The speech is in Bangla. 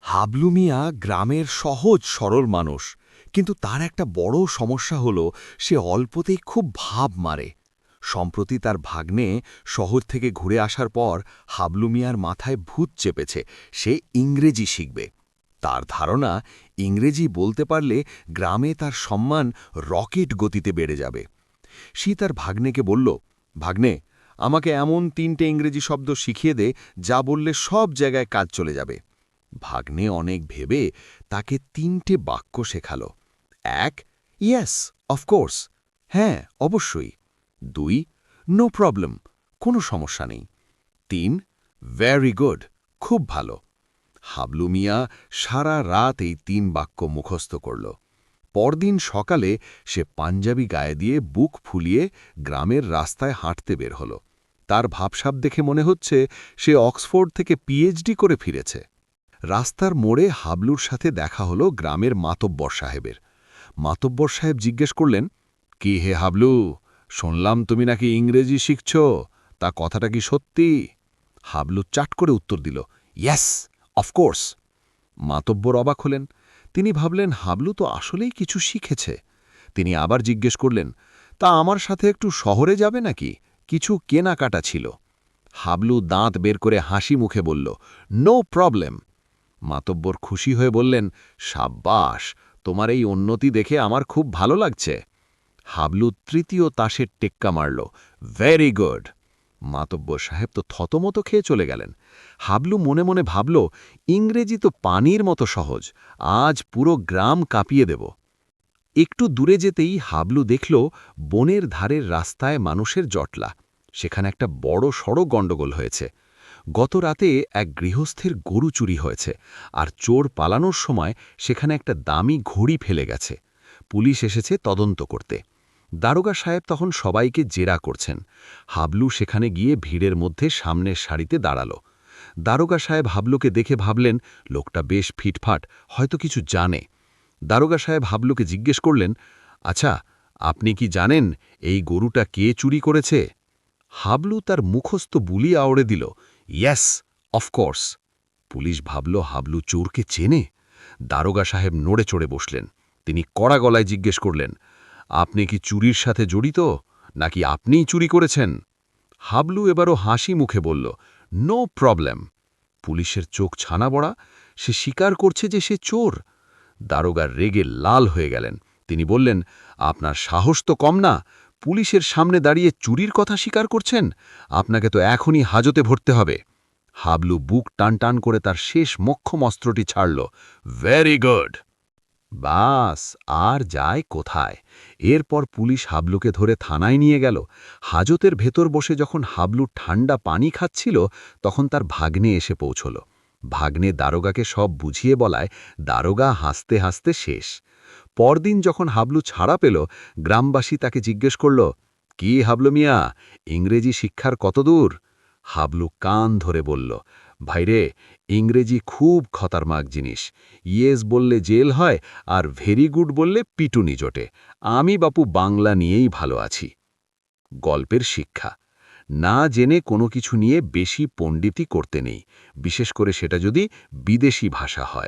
হাবলু মিয়া গ্রামের সহজ সরল মানুষ, কিন্তু তার একটা বড় সমস্যা হলো সে অল্পতেই খুব ভাব মারে। সম্প্রতি তার ভাগ্নে শহর থেকে ঘুরে আসার পর হাবলু মিয়ার মাথায় ভূত চেপেছে, সে ইংরেজি শিখবে। তার ধারণা ইংরেজি বলতে পারলে গ্রামে তার সম্মান রকেট গতিতে বেড়ে যাবে। সে তার ভাগ্নেকে বলল, ভাগ্নে, আমাকে এমন ৩টে ইংরেজি শব্দ শিখিয়ে দে যা বললে সব জায়গায় কাজ চলে যাবে। ভাগ্নে অনেক ভেবে তাকে ৩টে বাক্য শেখাল। ১, ইয়েস, অফকোর্স, হ্যাঁ অবশ্যই। ২, নো প্রবলেম, কোনো সমস্যা নেই। ৩, ভেরি গুড, খুব ভালো। হাবলু মিয়া সারা রাত এই ৩ বাক্য মুখস্থ করল। পরদিন সকালে সে পাঞ্জাবি গায়ে দিয়ে বুক ফুলিয়ে গ্রামের রাস্তায় হাঁটতে বের হল। তার ভাবসাব দেখে মনে হচ্ছে সে অক্সফোর্ড থেকে পিএইচডি করে ফিরেছে। রাস্তার মোড়ে হাবলুর সাথে দেখা হলো গ্রামের মাতব্বর সাহেবের। মাতব্বর সাহেব জিজ্ঞেস করলেন, কি হে হাবলু, শুনলাম তুমি নাকি ইংরেজি শিখছ, তা কথাটা কি সত্যি? হাবলু চাট করে উত্তর দিল, ইয়েস, অফকোর্স। মাতব্বর অবাক হলেন। তিনি ভাবলেন হাবলু তো আসলেই কিছু শিখেছে। তিনি আবার জিজ্ঞেস করলেন, তা আমার সাথে একটু শহরে যাবে নাকি? কিছু কেনাকাটা ছিল। হাবলু দাঁত বের করে হাসি মুখে বলল, নো প্রবলেম। মাতব্বর খুশি হয়ে বললেন, সাব্বাস, তোমার এই উন্নতি দেখে আমার খুব ভালো লাগছে। হাবলু তৃতীয় তাসের টেক্কা মারল, ভেরি গুড। মাতব্বর সাহেব তো থতমত খেয়ে চলে গেলেন। হাবলু মনে মনে ভাবল, ইংরেজি তো পানির মতো সহজ, আজ পুরো গ্রাম কাঁপিয়ে দেব। একটু দূরে যেতেই হাবলু দেখল বনের ধারের রাস্তায় মানুষের জটলা। সেখানে একটা বড় সড় গণ্ডগোল হয়েছে। গত রাতে এক গৃহস্থের গরু চুরি হয়েছে, আর চোর পালানোর সময় সেখানে একটা দামি ঘড়ি ফেলে গেছে। পুলিশ এসেছে তদন্ত করতে। দারোগা সাহেব তখন সবাইকে জেরা করছেন। হাবলু সেখানে গিয়ে ভিড়ের মধ্যে সামনের সারিতে দাঁড়াল। দারোগা সাহেব হাবলুকে দেখে ভাবলেন, লোকটা বেশ ফিটফাট, হয়তো কিছু জানে। দারোগা সাহেব হাবলুকে জিজ্ঞেস করলেন, আচ্ছা, আপনি কি জানেন এই গরুটা কে চুরি করেছে? হাবলু তার মুখস্থ বুলি আওড়ে দিল, ইয়েস, অফকোর্স। পুলিশ ভাবল হাবলু চোরকে চেনে। দারোগা সাহেব নড়ে চড়ে বসলেন। তিনি কড়া গলায় জিজ্ঞেস করলেন, আপনি কি চুরির সাথে জড়িত, নাকি আপনিই চুরি করেছেন? হাবলু এবারও হাসি মুখে বলল, নো প্রবলেম। পুলিশের চোখ ছানা বড়া, সে স্বীকার করছে যে সে চোর। দারোগা রেগে লাল হয়ে গেলেন। তিনি বললেন, আপনার সাহস তো কম না, পুলিশের সামনে দাঁড়িয়ে চুরির কথা স্বীকার করছেন? আপনাকে তো এখনই হাজতে ভরতে হবে। হাবলু বুক টান টান করে তার শেষ মোক্ষম অস্ত্রটি ছাড়ল, ভেরি গুড। বাস, আর যায় কোথায়? এরপর পুলিশ হাবলুকে ধরে থানায় নিয়ে গেল। হাজতের ভেতর বসে যখন হাবলু ঠান্ডা পানি খাচ্ছিল, তখন তার ভাগ্নে এসে পৌঁছল। ভাগ্নে দারোগাকে সব বুঝিয়ে বলায় দারোগা হাসতে হাসতে শেষ। পরদিন যখন হাবলু ছাড়া পেল, গ্রামবাসী তাকে জিজ্ঞেস করল, কি হাবলু মিয়া, ইংরেজি শিক্ষার কতদূর? হাবলু কান ধরে বলল, ভাইরে, ইংরেজি খুব খতরনাক জিনিস। ইয়েস বললে জেল হয়, আর ভেরি গুড বললে পিটুনি জোটে। আমি বাপু বাংলা নিয়েই ভালো আছি। গল্পের শিক্ষা, না জেনে কোনো কিছু নিয়ে বেশি পণ্ডিতি করতে নেই, বিশেষ করে সেটা যদি বিদেশি ভাষা হয়।